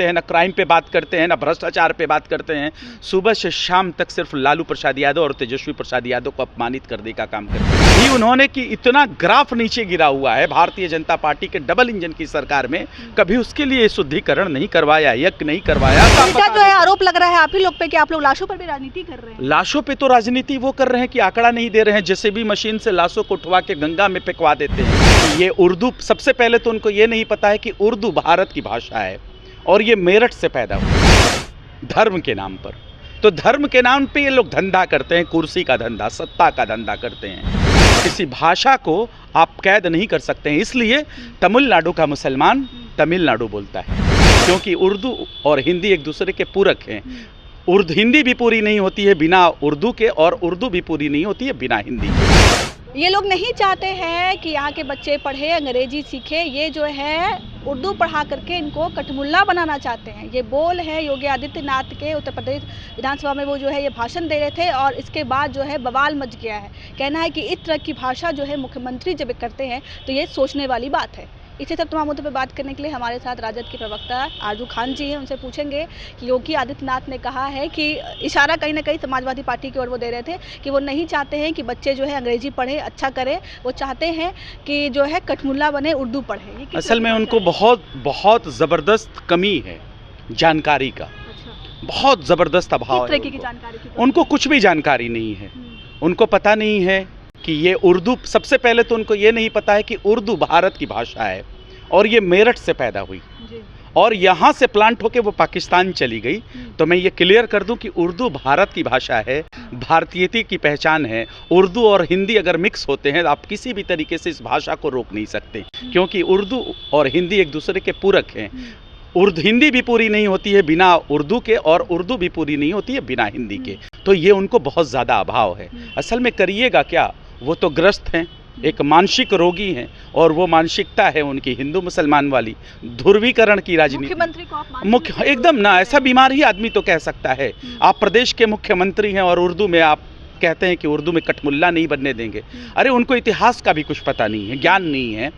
सकते हैं, ना क्राइम पे बात करते हैं, ना भ्रष्टाचार पे बात करते हैं। सुबह से शाम तक सिर्फ लालू प्रसाद यादव और तेजस्वी प्रसाद यादव को अपमानित करने का काम करते हैं। ही उन्होंने कि इतना ग्राफ नीचे गिरा हुआ है भारतीय जनता पार्टी के डबल इंजन की सरकार में, कभी उसके लिए शुद्धिकरण नहीं करवाया, यज्ञ नहीं करवाया। जो है आरोप लग रहा है आप ही लोग पे कि आप लोग लाशों पर भी राजनीति कर रहे हैं। लाशों पे तो राजनीति वो कर रहे हैं कि आंकड़ा नहीं दे रहे हैं, जैसे भी मशीन से लाशों को उठवा के गंगा में फेंकवा देते हैं। ये उर्दू, सबसे पहले तो उनको ये नहीं पता है कि उर्दू भारत की भाषा है और ये मेरठ से पैदा हुई धर्म के नाम पर। तो धर्म के नाम पे ये लोग धंधा करते हैं, कुर्सी का धंधा, सत्ता का धंधा करते हैं। किसी भाषा को आप कैद नहीं कर सकते हैं। इसलिए तमिलनाडु का मुसलमान तमिलनाडु बोलता है, क्योंकि उर्दू और हिंदी एक दूसरे के पूरक हैं। हिंदी भी पूरी नहीं होती है बिना उर्दू के, और उर्दू भी पूरी नहीं होती है बिना हिंदी के। ये लोग नहीं चाहते हैं कि यहाँ के बच्चे पढ़े, अंग्रेजी सीखे। ये जो है उर्दू पढ़ा करके इनको कठमुल्ला बनाना चाहते हैं। ये बोल है योगी आदित्यनाथ के उत्तर प्रदेश विधानसभा में, वो जो है ये भाषण दे रहे थे और इसके बाद जो है बवाल मच गया है। कहना है कि इस तरह की भाषा जो है मुख्यमंत्री जब करते हैं तो ये सोचने वाली बात है। इसी सब तमाम मुद्दों पर बात करने के लिए हमारे साथ राजद के प्रवक्ता आरजू खान जी हैं। उनसे पूछेंगे कि योगी आदित्यनाथ ने कहा है कि इशारा कहीं ना कहीं समाजवादी पार्टी की ओर वो दे रहे थे कि वो नहीं चाहते हैं कि बच्चे जो है अंग्रेजी पढ़े, अच्छा करें। वो चाहते हैं कि जो है कठमुल्ला बने, उर्दू पढ़े। असल में उनको बहुत ज़बरदस्त कमी है जानकारी का। बहुत ज़बरदस्त अभाव है उनको कुछ भी जानकारी नहीं है। उनको पता नहीं है कि ये उर्दू, सबसे पहले तो उनको ये नहीं पता है कि उर्दू भारत की भाषा है और ये मेरठ से पैदा हुई और यहाँ से प्लांट होके वो पाकिस्तान चली गई। तो मैं ये क्लियर कर दूं कि उर्दू भारत की भाषा है, भारतीयता की पहचान है। उर्दू और हिंदी अगर मिक्स होते हैं तो आप किसी भी तरीके से इस भाषा को रोक नहीं सकते, क्योंकि उर्दू और हिंदी एक दूसरे के पूरक हैं। हिंदी भी पूरी नहीं होती है बिना उर्दू के, और उर्दू भी पूरी नहीं होती है बिना हिंदी के। तो ये उनको बहुत ज़्यादा अभाव है। असल में करिएगा क्या, वो तो ग्रस्त हैं, एक मानसिक रोगी हैं, और वो मानसिकता है उनकी हिंदू मुसलमान वाली, ध्रुवीकरण की राजनीति। मुख्यमंत्री को आप मुख्य एकदम ना, ऐसा बीमार ही आदमी तो कह सकता है। आप प्रदेश के मुख्यमंत्री हैं और उर्दू में आप कहते हैं कि उर्दू में कठमुल्ला नहीं बनने देंगे। अरे उनको इतिहास का भी कुछ पता नहीं है, ज्ञान नहीं है।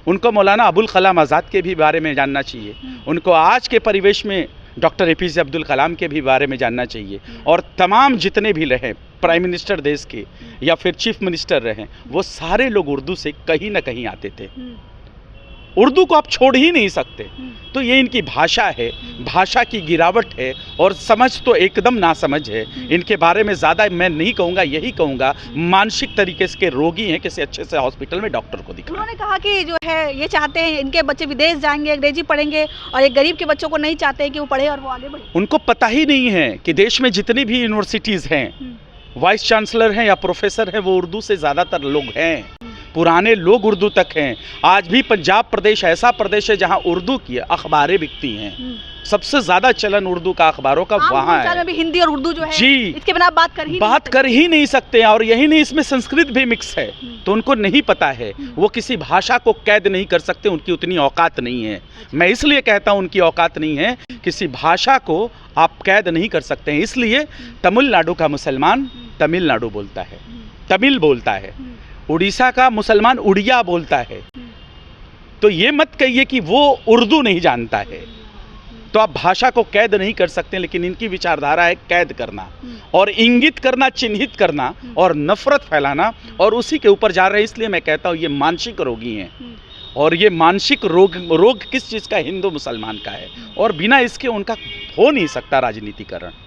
उनको मौलाना अबुल कलाम आज़ाद के भी बारे में जानना चाहिए। उनको आज के परिवेश में डॉक्टर APJ अब्दुल कलाम के भी बारे में जानना चाहिए। और तमाम जितने भी रहे प्राइम मिनिस्टर देश के या फिर चीफ मिनिस्टर रहे, वो सारे लोग उर्दू से कहीं ना कहीं आते थे। उर्दू को आप छोड़ ही नहीं सकते। तो ये इनकी भाषा है, भाषा की गिरावट है, और समझ तो एकदम ना समझ है। इनके बारे में ज़्यादा मैं नहीं कहूँगा, यही कहूँगा मानसिक तरीके से रोगी हैं, किसी अच्छे से हॉस्पिटल में डॉक्टर को दिखाएं। उन्होंने कहा कि जो है ये चाहते हैं इनके बच्चे विदेश जाएंगे, अंग्रेजी पढ़ेंगे, और एक गरीब के बच्चों को नहीं चाहते हैं कि वो पढ़े और वो आगे बढ़े। उनको पता ही नहीं है कि देश में जितनी भी यूनिवर्सिटीज़ हैं, वाइस चांसलर हैं या प्रोफेसर हैं, वो उर्दू से ज़्यादातर लोग हैं। पुराने लोग उर्दू तक हैं। आज भी पंजाब प्रदेश ऐसा प्रदेश है जहां उर्दू की अखबारें बिकती हैं। सबसे ज़्यादा चलन उर्दू का अखबारों का वहाँ है। भी हिंदी और उर्दू जो है जी, इसके बिना बात कर ही नहीं सकते हैं। और यही नहीं, इसमें संस्कृत भी मिक्स है, तो उनको नहीं पता है। वो किसी भाषा को कैद नहीं कर सकते, उनकी उतनी औकात नहीं है। मैं इसलिए कहता हूँ उनकी औकात नहीं है, किसी भाषा को आप कैद नहीं कर सकते हैं। इसलिए तमिलनाडु का मुसलमान तमिलनाडु बोलता है, तमिल बोलता है। उड़ीसा का मुसलमान उड़िया बोलता है। तो ये मत कहिए कि वो उर्दू नहीं जानता है। तो आप भाषा को कैद नहीं कर सकते, लेकिन इनकी विचारधारा है कैद करना और इंगित करना, चिन्हित करना और नफरत फैलाना, और उसी के ऊपर जा रहे हैं। इसलिए मैं कहता हूँ ये मानसिक रोगी हैं। और ये मानसिक रोग किस चीज़ का, हिंदू मुसलमान का है, और बिना इसके उनका हो नहीं सकता राजनीतिकरण।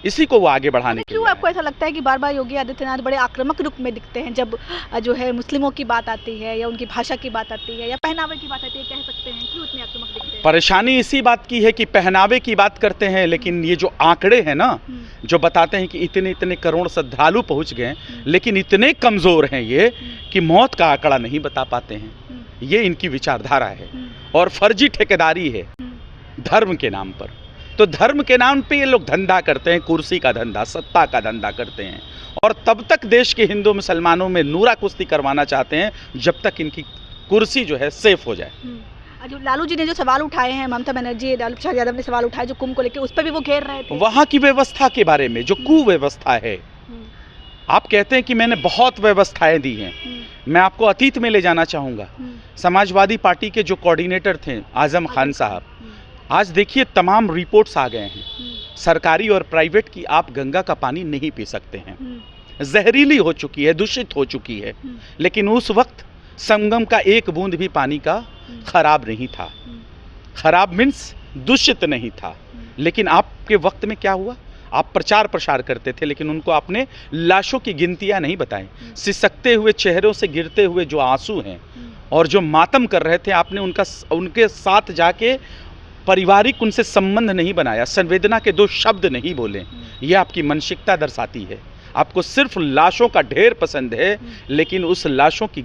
इसी को वो आगे बढ़ाने के लिए। क्यों आपको ऐसा लगता है कि बार बार योगी आदित्यनाथ बड़े आक्रामक रूप में दिखते हैं जब जो है मुस्लिमों की बात आती है, या उनकी भाषा की बात आती है, या पहनावे की बात आती है? कह सकते हैं क्यों इतने आक्रामक दिखते हैं? परेशानी इसी बात की है कि पहनावे की बात करते हैं, लेकिन ये जो आंकड़े हैं ना, जो बताते हैं कि इतने इतने करोड़ श्रद्धालु पहुँच गए, लेकिन इतने कमज़ोर हैं ये कि मौत का आंकड़ा नहीं बता पाते हैं। ये इनकी विचारधारा है और फर्जी ठेकेदारी है धर्म के नाम पर। तो धर्म के नाम पे ये लोग धंधा करते हैं, कुर्सी का धंधा, सत्ता का धंधा करते हैं, और तब तक देश के हिंदू मुसलमानों में नूरा कुश्ती करवाना चाहते हैं जब तक इनकी कुर्सी जो है सेफ हो जाए। जो लालू जी ने जो सवाल उठाए हैं, ममता बनर्जी, लालू प्रसाद यादव ने सवाल उठाए जो कुंभ को लेकर, उस पर भी वो घेर रहे थे वहाँ की व्यवस्था के बारे में, जो कुव्यवस्था है। आप कहते हैं कि मैंने बहुत व्यवस्थाएं दी हैं। मैं आपको अतीत में ले जाना चाहूँगा। समाजवादी पार्टी के जो कोऑर्डिनेटर थे आजम खान साहब, आज देखिए तमाम रिपोर्ट्स आ गए हैं सरकारी और प्राइवेट की, आप गंगा का पानी नहीं पी सकते हैं, जहरीली हो चुकी है, दूषित हो चुकी है। लेकिन उस वक्त संगम का एक बूंद भी पानी का खराब नहीं था। खराब मीन्स दूषित नहीं था। लेकिन आपके वक्त में क्या हुआ, आप प्रचार प्रसार करते थे लेकिन उनको आपने लाशों की गिनतियां नहीं बताई। सिसकते हुए चेहरों से गिरते हुए जो आंसू हैं और जो मातम कर रहे थे, आपने उनके साथ जाके पारिवारिक उनसे संबंध नहीं बनाया, संवेदना के दो शब्द नहीं बोले। ये आपकी मानसिकता दर्शाती है। आपको सिर्फ लाशों का ढेर पसंद है लेकिन उस लाशों की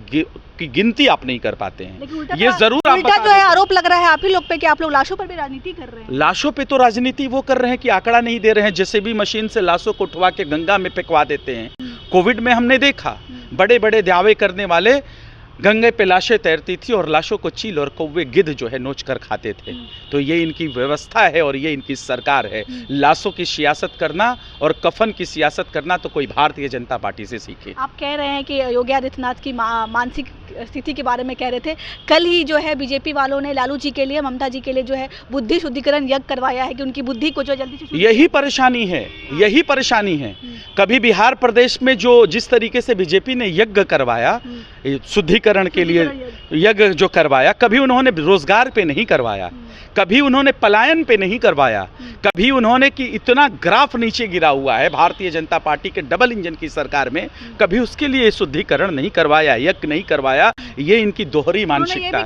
गिनती आप नहीं कर पाते हैं। ये जरूर आप उल्टा जो है आरोप लग रहा है आप ही लोग पे कि आप लोग लाशों पर भी राजनीति कर रहे हैं। लाशों पे तो राजनीति वो कर रहे हैं कि आंकड़ा नहीं दे रहे हैं, जैसे भी मशीन से लाशों को उठवा के गंगा में फेंकवा देते हैं। कोविड में हमने देखा बड़े बड़े दावे करने वाले गंगे पे लाशें तैरती थी और लाशों को चील और कौवे गिद्ध जो है नोच कर खाते थे। तो ये इनकी व्यवस्था है और ये इनकी सरकार है। लाशों की सियासत करना और कफन की सियासत करना तो कोई भारतीय जनता पार्टी से सीखे। आप कह रहे हैं कि योगी आदित्यनाथ की मानसिक स्थिति के बारे में कह रहे थे। कल ही जो है बीजेपी वालों ने लालू जी के लिए, ममता जी के लिए जो है बुद्धि शुद्धिकरण यज्ञ करवाया है कि उनकी बुद्धि को जो जल्दी से, यही परेशानी है, यही परेशानी है। कभी बिहार प्रदेश में जो जिस तरीके से बीजेपी ने यज्ञ करवाया, शुद्धिकरण के लिए यज्ञ जो करवाया, कभी उन्होंने रोजगार पे नहीं करवाया, कभी उन्होंने पलायन पे नहीं करवाया, कभी उन्होंने कि इतना ग्राफ नीचे गिरा हुआ है भारतीय जनता पार्टी के डबल इंजन की सरकार में, कभी उसके लिए शुद्धिकरण नहीं करवाया, यज्ञ नहीं करवाया। ये इनकी दोहरी मानसिकता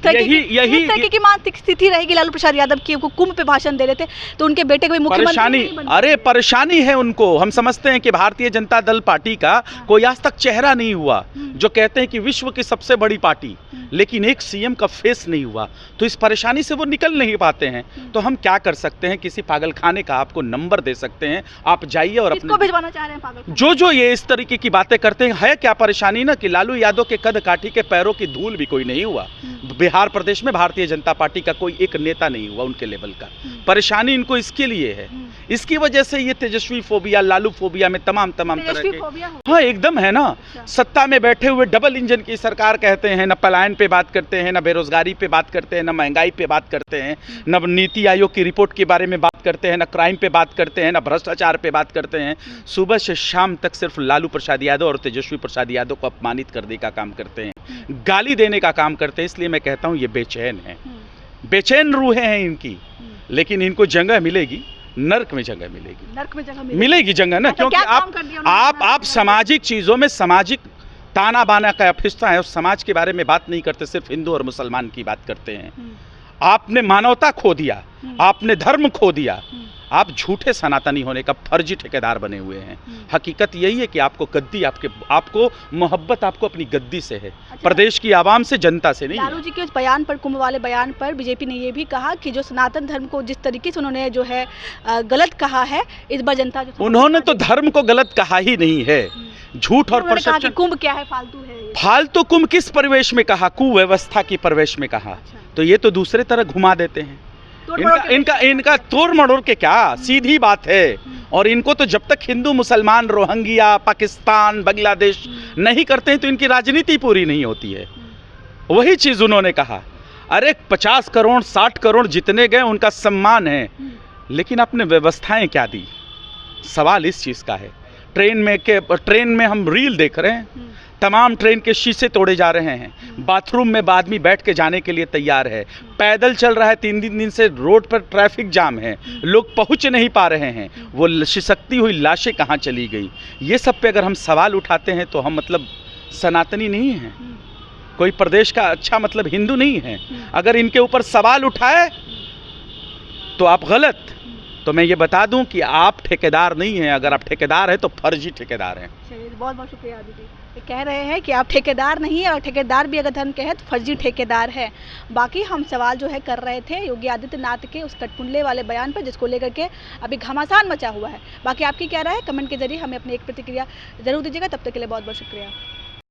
है। यही की मानसिक स्थिति रहेगी लालू प्रसाद यादव की। कुंभ पे भाषण दे रहे थे तो उनके बेटे को भी मुख्यमंत्री, अरे परेशानी है उनको। हम समझते हैं कि भारतीय जनता दल पार्टी का कोई आज तक चेहरा नहीं हुआ, जो कहते हैं कि विश्व की सबसे बड़ी पार्टी, लेकिन एक सीएम का फेस नहीं हुआ। तो इस परेशानी से वो निकल नहीं पाते हैं। तो हम क्या कर सकते हैं, किसी पागलखाने का आपको नंबर दे सकते हैं, आप जाइए और अपने भिजवाना चाह रहे हैं पागलखाने। जो ये इस तरीके की बातें करते हैं। है क्या परेशानी ना कि लालू यादव के कद काठी के पैरों की धूल भी कोई नहीं हुआ। बिहार प्रदेश में भारतीय जनता पार्टी का कोई एक नेता नहीं हुआ उनके लेवल का। परेशानी इनको इसके लिए है, इसकी वजह से ये तेजस्वी फोबिया, लालू फोबिया में तमाम तरह के, हाँ एकदम है ना। सत्ता में बैठे हुए डबल इंजन की सरकार कहते हैं, न पलायन पे बात करते हैं, न बेरोजगारी पे बात करते हैं, न महंगाई पे बात करते हैं, न नीति आयोग की रिपोर्ट के बारे में बात करते हैं, न क्राइम पे बात करते हैं, न भ्रष्टाचार पे बात करते हैं। सुबह से शाम तक सिर्फ लालू प्रसाद यादव और तेजस्वी प्रसाद यादव को अपमानित करने का काम करते हैं, गाली देने का काम करते हैं। इसलिए मैं कहता हूँ ये बेचैन है, बेचैन रूहें हैं इनकी। लेकिन इनको जगह मिलेगी, नर्क में जगह मिलेगी, नर्क में जगह मिलेगी जगह ना। क्योंकि आप सामाजिक चीजों में सामाजिक ताना बाना का हिस्सा है। उस समाज के बारे में बात नहीं करते, सिर्फ हिंदू और मुसलमान की बात करते हैं। आपने मानवता खो दिया, आपने धर्म खो दिया, आप झूठे सनातनी होने का फर्जी ठेकेदार बने हुए हैं। हकीकत यही है कि आपको गद्दी, आपको मोहब्बत आपको अपनी गद्दी से है। अच्छा, प्रदेश की आवाम से, जनता से नहीं। लालू जी के उस बयान पर, कुंभ वाले बयान पर बीजेपी ने ये भी कहा कि जो सनातन धर्म को जिस तरीके से उन्होंने जो है गलत कहा है, इस बार जनता जो, उन्होंने तो धर्म को गलत कहा ही नहीं है। झूठ और परसेप्शन। कुंभ क्या है, फालतू है। फालतू कुंभ किस परिवेश में कहा, कुव्यवस्था की परिवेश में कहा। तो ये तो दूसरे तरह घुमा देते हैं। इनका तोड़ मड़ोड़ के क्या, सीधी बात है। और इनको तो जब तक हिंदू मुसलमान, रोहिंग्या, पाकिस्तान, बांग्लादेश नहीं करते हैं तो इनकी राजनीति पूरी नहीं होती है। वही चीज उन्होंने कहा। अरे 50 करोड़ 60 करोड़ जितने गए उनका सम्मान है, लेकिन आपने व्यवस्थाएं क्या दी, सवाल इस चीज का है। ट्रेन में हम रील देख रहे हैं, तमाम ट्रेन के शीशे तोड़े जा रहे हैं, बाथरूम में आदमी बैठ के जाने के लिए तैयार है, पैदल चल रहा है, 3 दिन से रोड पर ट्रैफिक जाम है, लोग पहुंच नहीं पा रहे हैं, वो सिसकती हुई लाशें कहाँ चली गई। ये सब पे अगर हम सवाल उठाते हैं तो हम मतलब सनातनी नहीं हैं, कोई प्रदेश का अच्छा मतलब हिंदू नहीं है। अगर इनके ऊपर सवाल उठाए तो आप गलत। तो मैं ये बता दूं कि आप ठेकेदार नहीं हैं, अगर आप ठेकेदार हैं तो फर्जी ठेकेदार हैं। बहुत बहुत शुक्रिया आदित्य। कह रहे हैं कि आप ठेकेदार नहीं है, और ठेकेदार भी अगर धर्म के हैं तो फर्जी ठेकेदार है। बाकी हम सवाल जो है कर रहे थे योगी आदित्यनाथ के उस कटपुतले वाले बयान पर, जिसको लेकर के अभी घमासान मचा हुआ है। बाकी आपकी क्या राय है, कमेंट के जरिए हमें अपनी एक प्रतिक्रिया जरूर दीजिएगा। तब तक के लिए बहुत बहुत शुक्रिया।